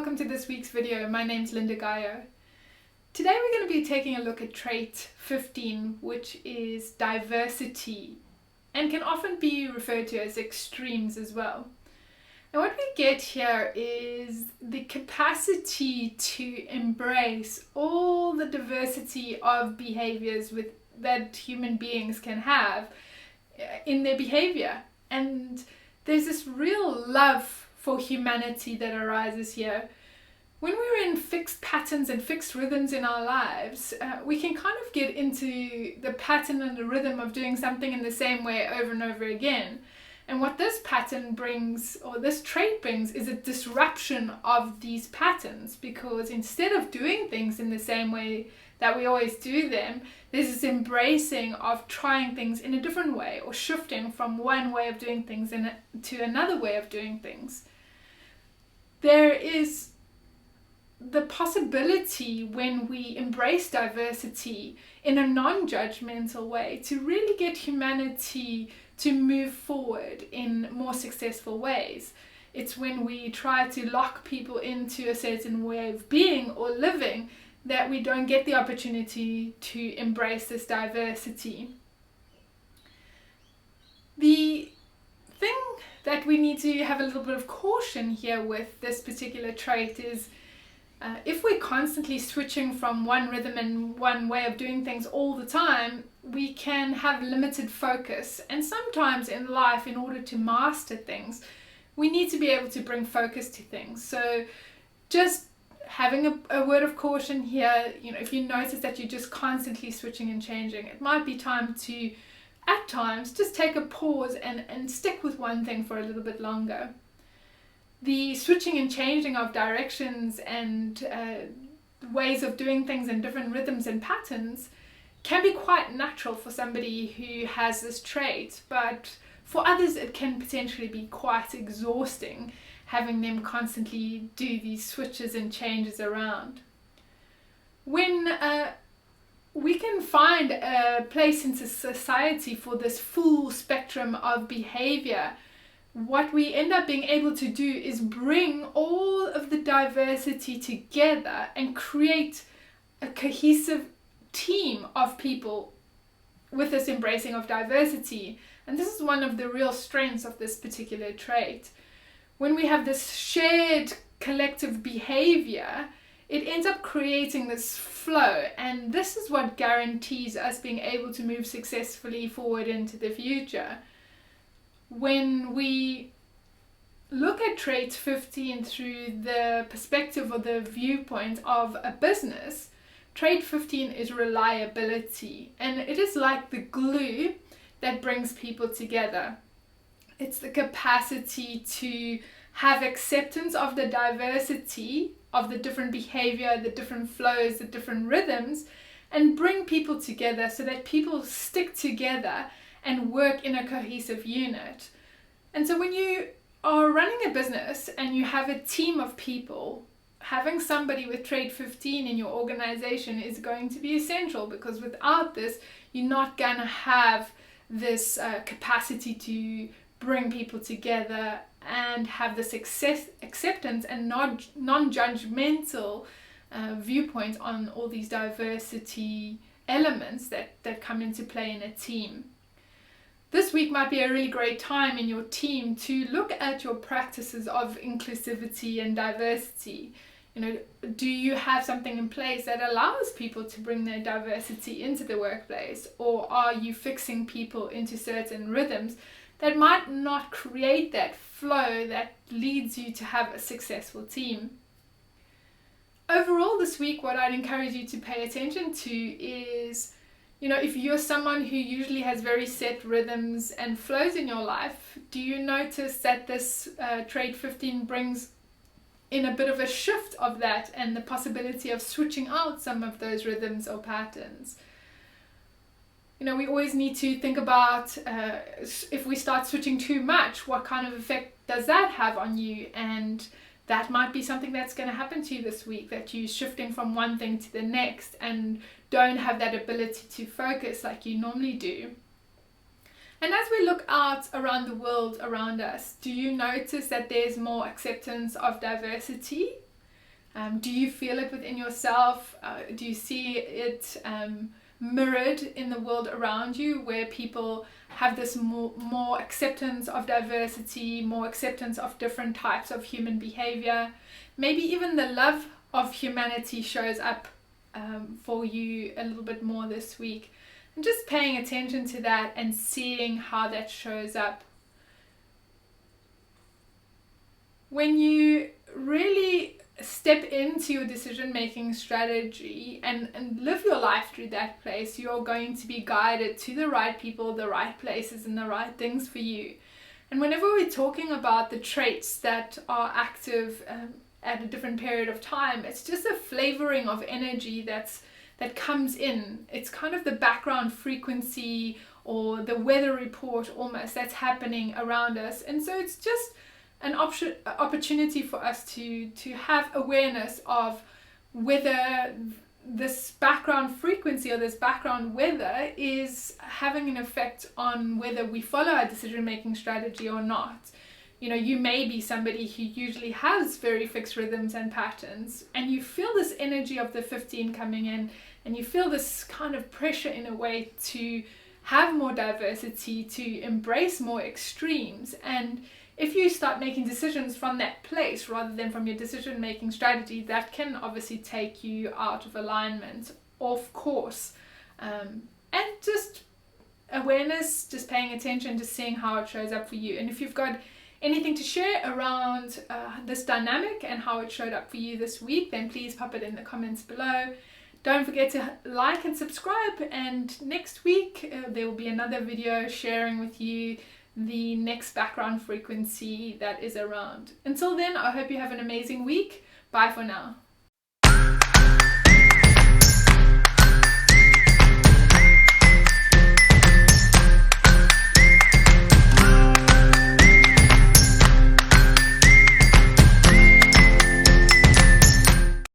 welcome to this week's video. My name's Lynda Gaiao. Today we're going to be taking a look at trait 15, which is diversity, and can often be referred to as extremes as well. And what we get here is the capacity to embrace all the diversity of behaviors that human beings can have in their behavior. And there's this real love for humanity that arises here. When we're in fixed patterns and fixed rhythms in our lives, we can kind of get into the pattern and the rhythm of doing something in the same way over and over again. And what this pattern brings, or this trait brings, is a disruption of these patterns, because instead of doing things in the same way that we always do them, there's this embracing of trying things in a different way, or shifting from one way of doing things to another way of doing things. There is the possibility, when we embrace diversity in a non-judgmental way, to really get humanity to move forward in more successful ways. It's when we try to lock people into a certain way of being or living that we don't get the opportunity to embrace this diversity. The thing that we need to have a little bit of caution here with this particular trait is if we're constantly switching from one rhythm and one way of doing things all the time, we can have limited focus. And sometimes in life, in order to master things, we need to be able to bring focus to things. So just having a word of caution here, if you notice that you're just constantly switching and changing, it might be time to, at times, just take a pause and stick with one thing for a little bit longer. The switching and changing of directions and ways of doing things in different rhythms and patterns can be quite natural for somebody who has this trait, but for others it can potentially be quite exhausting, having them constantly do these switches and changes around. When we can find a place in society for this full spectrum of behavior, what we end up being able to do is bring all of the diversity together and create a cohesive team of people with this embracing of diversity. And this is one of the real strengths of this particular trait. When we have this shared collective behavior, it ends up creating this flow, and this is what guarantees us being able to move successfully forward into the future. When we look at trait 15 through the perspective or the viewpoint of a business, trait 15 is reliability, and it is like the glue that brings people together. It's the capacity to have acceptance of the diversity of the different behavior, the different flows, the different rhythms, and bring people together so that people stick together and work in a cohesive unit. And so when you are running a business and you have a team of people, having somebody with trait 15 in your organization is going to be essential, because without this, you're not going to have this capacity to bring people together and have this acceptance and non-judgmental viewpoint on all these diversity elements that come into play in a team. This week might be a really great time in your team to look at your practices of inclusivity and diversity. Do you have something in place that allows people to bring their diversity into the workplace? Or are you fixing people into certain rhythms that might not create that flow that leads you to have a successful team? Overall this week, what I'd encourage you to pay attention to is, if you're someone who usually has very set rhythms and flows in your life, do you notice that this trait 15 brings in a bit of a shift of that and the possibility of switching out some of those rhythms or patterns? We always need to think about if we start switching too much, what kind of effect does that have on you? And that might be something that's going to happen to you this week, that you're shifting from one thing to the next and don't have that ability to focus like you normally do. And as we look out around the world around us, do you notice that there's more acceptance of diversity? Do you feel it within yourself? Do you see it mirrored in the world around you, where people have this more acceptance of diversity, more acceptance of different types of human behavior? Maybe even the love of humanity shows up for you a little bit more this week. And just paying attention to that and seeing how that shows up. When you really step into your decision-making strategy and live your life through that place, you're going to be guided to the right people, the right places, and the right things for you. And whenever we're talking about the traits that are active at a different period of time, it's just a flavoring of energy that comes in. It's kind of the background frequency or the weather report almost that's happening around us. And so it's just an opportunity for us to have awareness of whether this background frequency or this background weather is having an effect on whether we follow our decision-making strategy or not. You know, you may be somebody who usually has very fixed rhythms and patterns, and you feel this energy of the 15 coming in, and you feel this kind of pressure in a way to have more diversity, to embrace more extremes. And if you start making decisions from that place rather than from your decision-making strategy, that can obviously take you out of alignment, of course. And just awareness, just paying attention to seeing how it shows up for you. And if you've got anything to share around this dynamic and how it showed up for you this week, then please pop it in the comments below. Don't forget to like and subscribe, and next week there will be another video sharing with you the next background frequency that is around. Until then, I hope you have an amazing week. Bye for now.